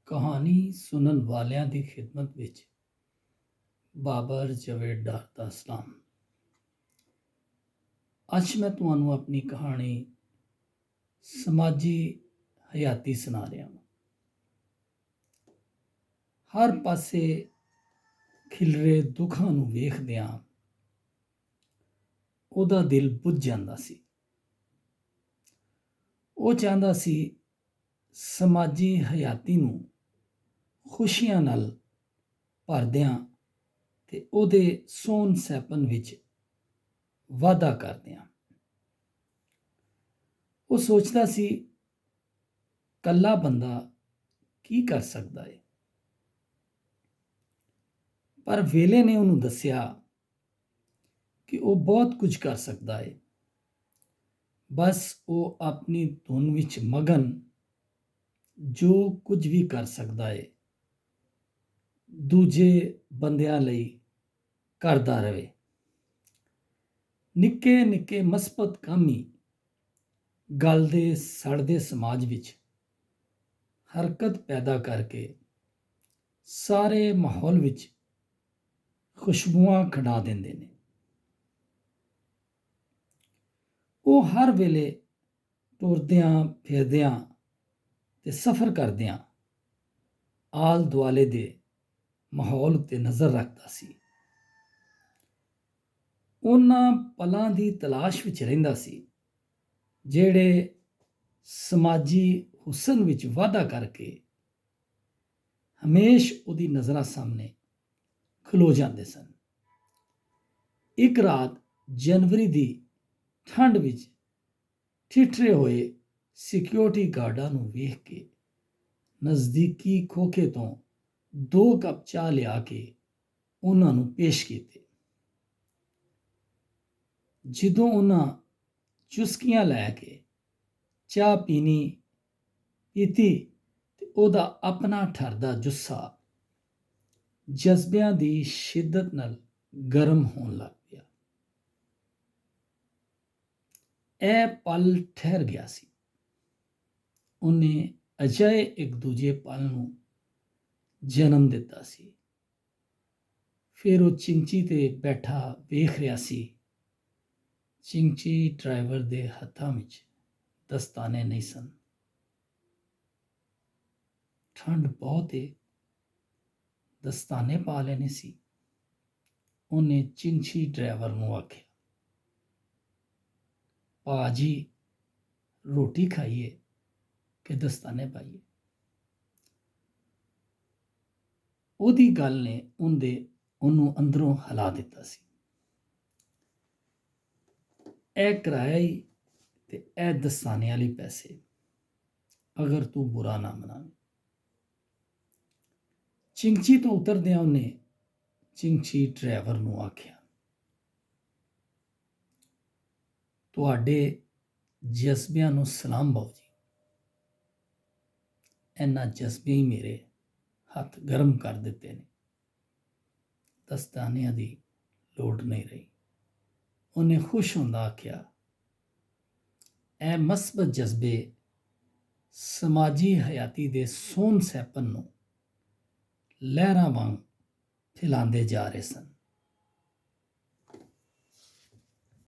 ਕਹਾਣੀ ਸੁਣਨ ਵਾਲਿਆਂ ਦੀ ਖਿਦਮਤ ਵਿੱਚ ਬਾਬਰ ਜਵੇਦ ਡਾਰ ਦਾ ਸਲਾਮ। ਅੱਜ ਮੈਂ ਤੁਹਾਨੂੰ ਆਪਣੀ ਕਹਾਣੀ ਸਮਾਜੀ ਹਯਾਤੀ ਸੁਣਾ ਰਿਹਾ ਹਾਂ। ਹਰ ਪਾਸੇ ਖਿਲਰੇ ਦੁੱਖਾਂ ਨੂੰ ਵੇਖਦਿਆਂ ਉਹਦਾ ਦਿਲ ਬੁੱਝ ਜਾਂਦਾ ਸੀ। ਉਹ ਚਾਹੁੰਦਾ ਸੀ ਸਮਾਜੀ ਹਯਾਤੀ ਨੂੰ ਖੁਸ਼ੀਆਂ ਨਾਲ ਭਰਦਿਆਂ ਤੇ ਉਹਦੇ ਸੋਹਣ ਸੈਪਨ ਵਿੱਚ ਵਾਧਾ ਕਰਦਿਆਂ। ਉਹ ਸੋਚਦਾ ਸੀ ਕੱਲਾ ਬੰਦਾ ਕੀ ਕਰ ਸਕਦਾ ਹੈ, ਪਰ ਵੇਲੇ ਨੇ ਉਹਨੂੰ ਦੱਸਿਆ ਕਿ ਉਹ ਬਹੁਤ ਕੁਝ ਕਰ ਸਕਦਾ ਹੈ। ਬਸ ਉਹ ਆਪਣੀ ਧੁਨ ਵਿੱਚ ਮਗਨ ਜੋ ਕੁਝ ਵੀ ਕਰ ਸਕਦਾ ਹੈ ਦੂਜੇ ਬੰਦਿਆਂ ਲਈ ਕਰਦਾ ਰਹੇ। ਨਿੱਕੇ ਨਿੱਕੇ ਮਸਬਤ ਕੰਮ ਹੀ ਗਲਦੇ ਸੜਦੇ ਸਮਾਜ ਵਿੱਚ ਹਰਕਤ ਪੈਦਾ ਕਰਕੇ ਸਾਰੇ ਮਾਹੌਲ ਵਿੱਚ ਖੁਸ਼ਬੂਆਂ ਖਿੰਡਾ ਦਿੰਦੇ ਨੇ। ਉਹ ਹਰ ਵੇਲੇ ਟੁਰਦਿਆਂ ਫਿਰਦਿਆਂ ਤੇ ਸਫ਼ਰ ਕਰਦਿਆਂ ਆਲ ਦੁਆਲੇ ਦੇ ਮਾਹੌਲ ਉੱਤੇ ਨਜ਼ਰ ਰੱਖਦਾ ਸੀ। ਉਹਨਾਂ ਪਲਾਂ ਦੀ ਤਲਾਸ਼ ਵਿੱਚ ਰਹਿੰਦਾ ਸੀ ਜਿਹੜੇ ਸਮਾਜੀ ਹੁਸਨ ਵਿੱਚ ਵਾਧਾ ਕਰਕੇ ਹਮੇਸ਼ ਉਹਦੀ ਨਜ਼ਰਾਂ ਸਾਹਮਣੇ ਖਲੋ ਜਾਂਦੇ ਸਨ। ਇੱਕ ਰਾਤ ਜਨਵਰੀ ਦੀ ਠੰਡ ਵਿੱਚ ਠਿਠਰੇ ਹੋਏ ਸਿਕਿਉਰਿਟੀ ਗਾਰਡਾਂ ਨੂੰ ਵੇਖ ਕੇ ਨਜ਼ਦੀਕੀ ਖੋਖੇ ਤੋਂ 2 ਕੱਪ ਚਾਹ ਲਿਆ ਕੇ ਉਹਨਾਂ ਨੂੰ ਪੇਸ਼ ਕੀਤੇ। ਜਦੋਂ ਉਹਨਾਂ ਚੁਸਕੀਆਂ ਲੈ ਕੇ ਚਾਹ ਪੀਤੀ ਤੇ ਉਹਦਾ ਆਪਣਾ ਠਰਦਾ ਜੁੱਸਾ ਜਜ਼ਬਿਆਂ ਦੀ ਸ਼ਿੱਦਤ ਨਾਲ ਗਰਮ ਹੋਣ ਲੱਗ ਪਿਆ। ਇਹ ਪਲ ਠਹਿਰ ਗਿਆ ਸੀ। ਉਹਨੇ ਅਜਿਹੇ ਇੱਕ ਦੂਜੇ ਪਲ ਨੂੰ ਜਨਮ ਦਿੱਤਾ ਸੀ। ਫਿਰ ਉਹ ਚਿੰਚੀ ਤੇ ਬੈਠਾ ਵੇਖ ਰਿਹਾ ਸੀ। ਚਿੰਚੀ ਡਰਾਈਵਰ ਦੇ ਹੱਥਾਂ ਵਿੱਚ ਦਸਤਾਨੇ ਨਹੀਂ ਸਨ। ਠੰਡ ਬਹੁਤ ਏ, ਦਸਤਾਨੇ ਪਾ ਲੈਣੇ ਸੀ। ਉਹਨੇ ਚਿੰਚੀ ਡਰਾਈਵਰ ਨੂੰ ਆਖਿਆ, ਭਾਜੀ ਰੋਟੀ ਖਾਈਏ ਕਿ ਦਸਤਾਨੇ ਪਾਈਏ? ਉਹਦੀ ਗੱਲ ਨੇ ਉਹਨੂੰ ਅੰਦਰੋਂ ਹਿਲਾ ਦਿੱਤਾ ਸੀ। ਇਹ ਕਿਰਾਇਆ ਹੀ ਤੇ ਇਹ ਦਸਤਾਨੇ ਵਾਲੀ ਪੈਸੇ, ਅਗਰ ਤੂੰ ਬੁਰਾ ਨਾ ਮਨਾਵੇਂ। ਚਿੰਚੀ ਤੋਂ ਉਤਰਦਿਆਂ ਉਹਨੇ ਚਿੰਚੀ ਡਰਾਈਵਰ ਨੂੰ ਆਖਿਆ, ਤੁਹਾਡੇ ਜਜ਼ਬਿਆਂ ਨੂੰ ਸਲਾਮ ਬਾਊ ਜੀ। ਇਹਨਾਂ ਜਜ਼ਬੇ ਹੀ ਮੇਰੇ ਹੱਥ ਗਰਮ ਕਰ ਦਿੱਤੇ ਨੇ। ਦਸਤਾਨਿਆਂ ਦੀ ਲੋੜ ਨਹੀਂ ਰਹੀ। ਉਹਨੇ ਖੁਸ਼ ਹੁੰਦਾ ਆਖਿਆ, ਇਹ ਮਸਬਤ ਜਜ਼ਬੇ ਸਮਾਜੀ ਹਯਾਤੀ ਦੇ ਸੋਹਣ ਸੈਪਨ ਨੂੰ ਲਹਿਰਾਂ ਵਾਂਗ ਫੈਲਾਉਂਦੇ ਜਾ ਰਹੇ ਸਨ।